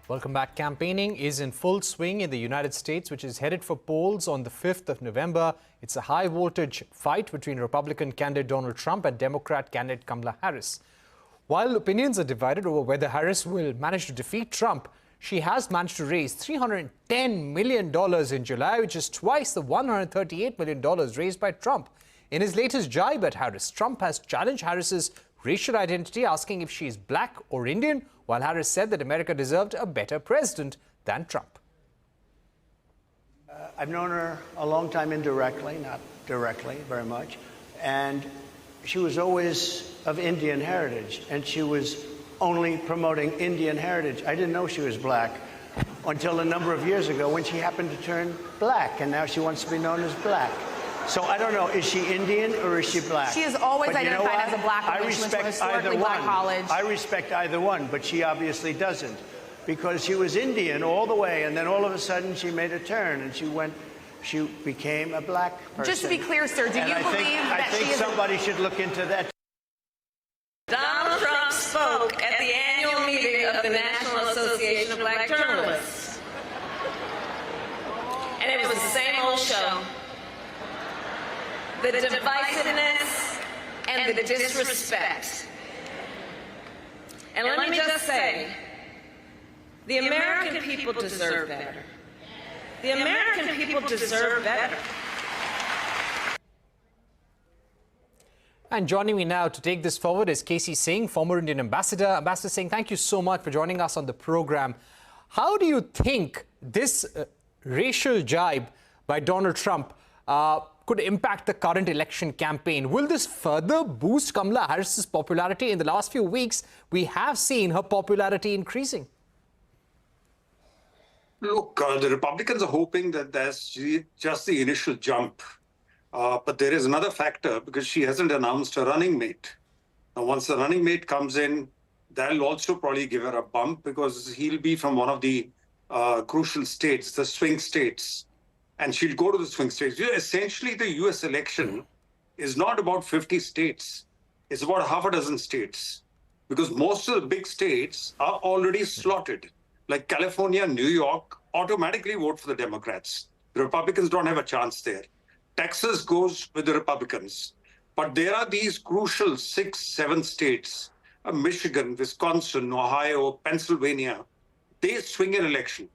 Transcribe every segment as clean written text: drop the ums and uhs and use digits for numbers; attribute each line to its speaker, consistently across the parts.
Speaker 1: Welcome back. Campaigning is in full swing in the United States, which is headed for polls on the 5th of November. It's a high-voltage fight between Republican candidate Donald Trump and Democrat candidate Kamala Harris. While opinions are divided over whether Harris will manage to defeat Trump, she has managed to raise $310 million in July, which is twice the $138 million raised by Trump. In his latest jibe at Harris, Trump has challenged Harris's racial identity, asking if she is black or Indian, while Harris said that America deserved a better president than Trump.
Speaker 2: I've known her a long time indirectly, not directly very much, and she was always of Indian heritage, and she was only promoting Indian heritage. I didn't know she was black until a number of years ago when she happened to turn black, and now she wants to be known as black. So I don't know, is she Indian or is she black?
Speaker 3: She is always identified as a black woman.
Speaker 2: I respect either one. I respect either one, but she obviously doesn't, because she was Indian all the way, and then all of a sudden she made a turn and she became a black person.
Speaker 3: Just to be clear, sir, do you believe that she is...
Speaker 2: I think somebody should look into that.
Speaker 4: Donald Trump spoke at the annual meeting of the National Association of Black Journalists. And it was the same old show. The divisiveness and the disrespect. And let me just say, the American people deserve better. The American people deserve better.
Speaker 1: And joining me now to take this forward is Singh, former Indian ambassador. Ambassador Singh, thank you so much for joining us on the program. How do you think this racial jibe by Donald Trump could impact the current election campaign? Will this further boost Kamala Harris's popularity? In the last few weeks, we have seen her popularity increasing.
Speaker 5: Look, the Republicans are hoping that that's just the initial jump. But there is another factor, because she hasn't announced a running mate. Now, once the running mate comes in, that'll also probably give her a bump, because he'll be from one of the crucial states, the swing states. And she'll go to the swing states. Essentially, the US election is not about 50 states. It's about half a dozen states, because most of the big states are already slotted. Like California, New York automatically vote for the Democrats. The Republicans don't have a chance there. Texas goes with the Republicans. But there are these crucial 6, 7 states, Michigan, Wisconsin, Ohio, Pennsylvania. They swing an election.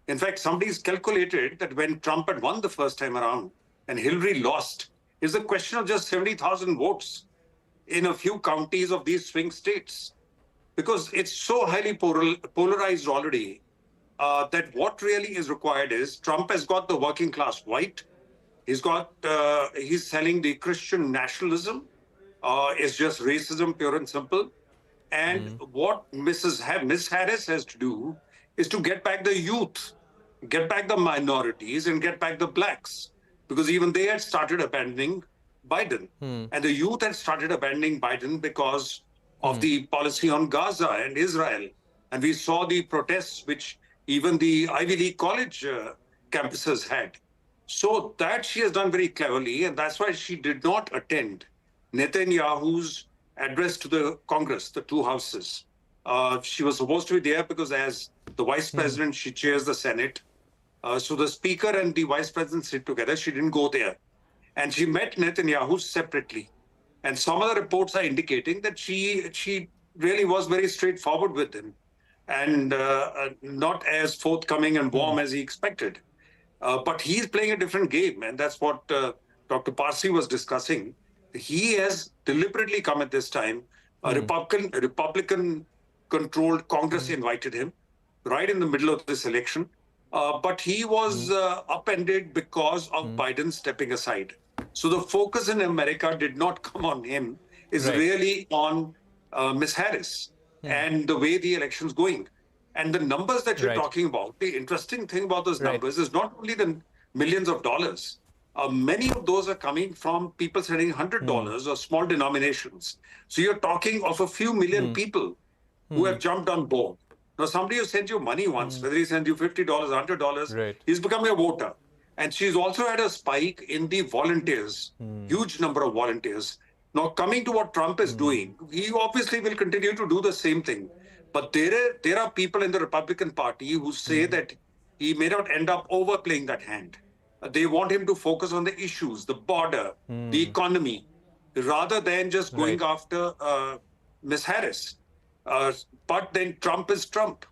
Speaker 5: In fact, somebody's calculated that when Trump had won the first time around and Hillary lost, it's a question of just 70,000 votes in a few counties of these swing states. Because it's so highly polarized already that what really is required is Trump has got the working class white. He's selling the Christian nationalism. It's just racism, pure and simple. And what Miss Harris has to do is to get back the youth, get back the minorities, and get back the blacks. Because even they had started abandoning Biden. And the youth had started abandoning Biden because of the policy on Gaza and Israel. And we saw the protests which even the Ivy League college campuses had. So that she has done very cleverly, and that's why she did not attend Netanyahu's address to the Congress, the two houses. She was supposed to be there because as the vice president, she chairs the Senate. So the speaker and the vice president sit together. She didn't go there. And she met Netanyahu separately. And some of the reports are indicating that she really was very straightforward with him and not as forthcoming and warm as he expected. But he's playing a different game. And that's what Dr. Parsi was discussing. He has deliberately come at this time. A Republican-controlled Congress invited him right in the middle of this election. But he was upended because of Biden stepping aside. So the focus in America did not come on him. It's really on Miss Harris and the way the election's going. And the numbers that you're talking about, the interesting thing about those numbers is not only the millions of dollars. Many of those are coming from people sending $100 or small denominations. So you're talking of a few million people who have jumped on board. Now, somebody who sent you money once, whether he sent you $50, $100, he's become a voter. And she's also had a spike in the volunteers, huge number of volunteers. Now, coming to what Trump is doing, he obviously will continue to do the same thing. But there are people in the Republican Party who say that he may not end up overplaying that hand. They want him to focus on the issues, the border, the economy, rather than just going after Ms. Harris. But then Trump is Trump.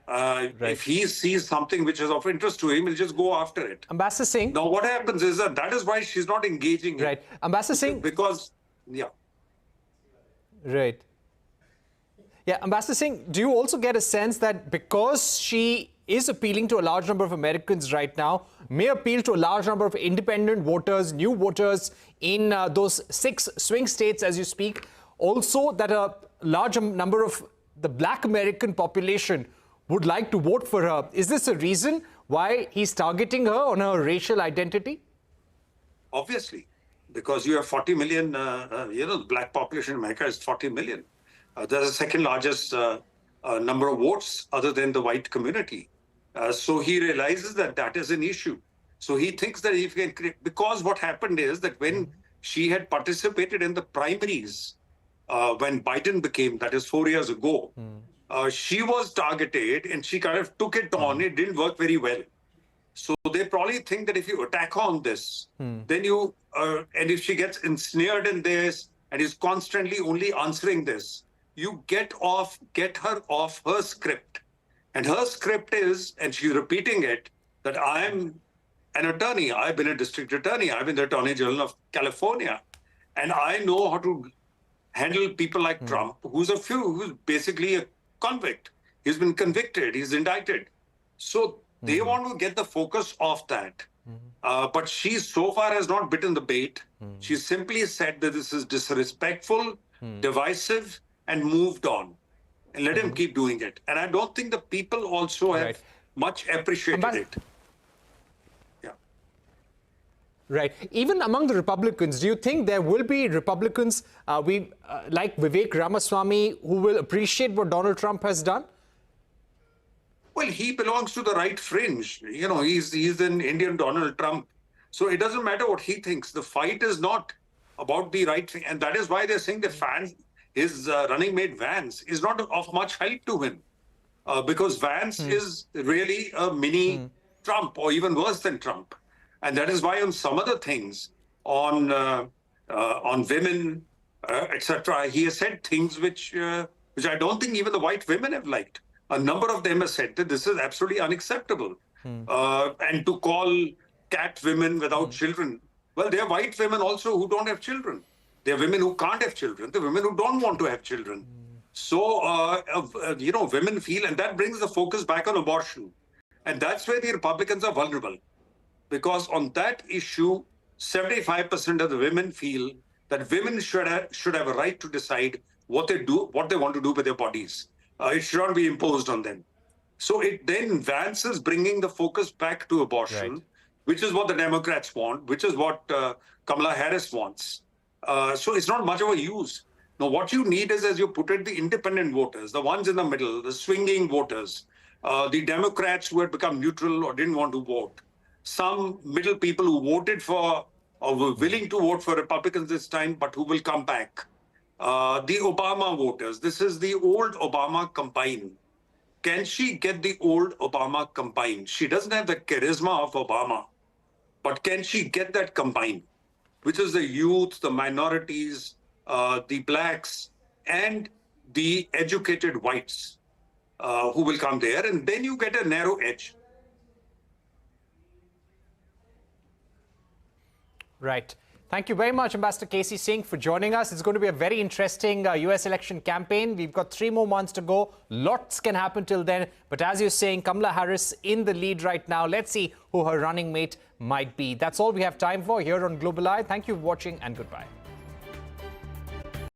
Speaker 5: If he sees something which is of interest to him, he'll just go after it.
Speaker 1: Ambassador Singh.
Speaker 5: Now, what happens is that is why she's not engaging.
Speaker 1: Right. Ambassador Singh.
Speaker 5: Because, yeah.
Speaker 1: Right. Yeah, Ambassador Singh, do you also get a sense that because she is appealing to a large number of Americans right now, may appeal to a large number of independent voters, new voters in those 6 swing states as you speak, also that a large number of the Black American population would like to vote for her? Is this a reason why he's targeting her on her racial identity?
Speaker 5: Obviously, because you have 40 million, the Black population in America is 40 million. There's the second largest number of votes other than the white community. So he realizes that that is an issue. So he thinks that if he can, because what happened is that when she had participated in the primaries, when Biden became, that is 4 years ago, she was targeted and she kind of took it on. It didn't work very well. So they probably think that if you attack on this, then you, and if she gets ensnared in this and is constantly only answering this, you get her off her script. And her script is, and she's repeating it, that I'm an attorney. I've been a district attorney. I've been the Attorney General of California. And I know how to handle people like Trump, who's basically a convict. He's been convicted. He's indicted. So they want to get the focus off that. But she so far has not bitten the bait. She simply said that this is disrespectful, divisive, and moved on. And let him keep doing it. And I don't think the people also have much appreciated it. Yeah.
Speaker 1: Right. Even among the Republicans, do you think there will be Republicans like Vivek Ramaswamy who will appreciate what Donald Trump has done?
Speaker 5: Well, he belongs to the right fringe. You know, he's an Indian Donald Trump. So it doesn't matter what he thinks. The fight is not about the right thing. And that is why they're saying that his running mate Vance is not of much help to him. Because Vance is really a mini Trump, or even worse than Trump. And that is why on some other things, on women, etc., he has said things which I don't think even the white women have liked. A number of them have said that this is absolutely unacceptable. And to call cat women without children, well, there are white women also who don't have children. There are women who can't have children. There are women who don't want to have children. So, women feel, and that brings the focus back on abortion. And that's where the Republicans are vulnerable. Because on that issue, 75% of the women feel that women should have a right to decide what they want to do with their bodies. It should not be imposed on them. So then Vance is bringing the focus back to abortion, which is what the Democrats want, which is what Kamala Harris wants. So it's not much of a use. Now, what you need is, as you put it, the independent voters, the ones in the middle, the swinging voters, the Democrats who had become neutral or didn't want to vote, some middle people who voted for or were willing to vote for Republicans this time, but who will come back. The Obama voters, this is the old Obama combine. Can she get the old Obama combine? She doesn't have the charisma of Obama, but can she get that combine, which is the youth, the minorities, the blacks, and the educated whites who will come there, and then you get a narrow edge.
Speaker 1: Right. Thank you very much, Ambassador K.C. Singh, for joining us. It's going to be a very interesting US election campaign. We've got 3 more months to go. Lots can happen till then. But as you're saying, Kamala Harris in the lead right now. Let's see who her running mate might be. That's all we have time for here on Global Eye. Thank you for watching and goodbye.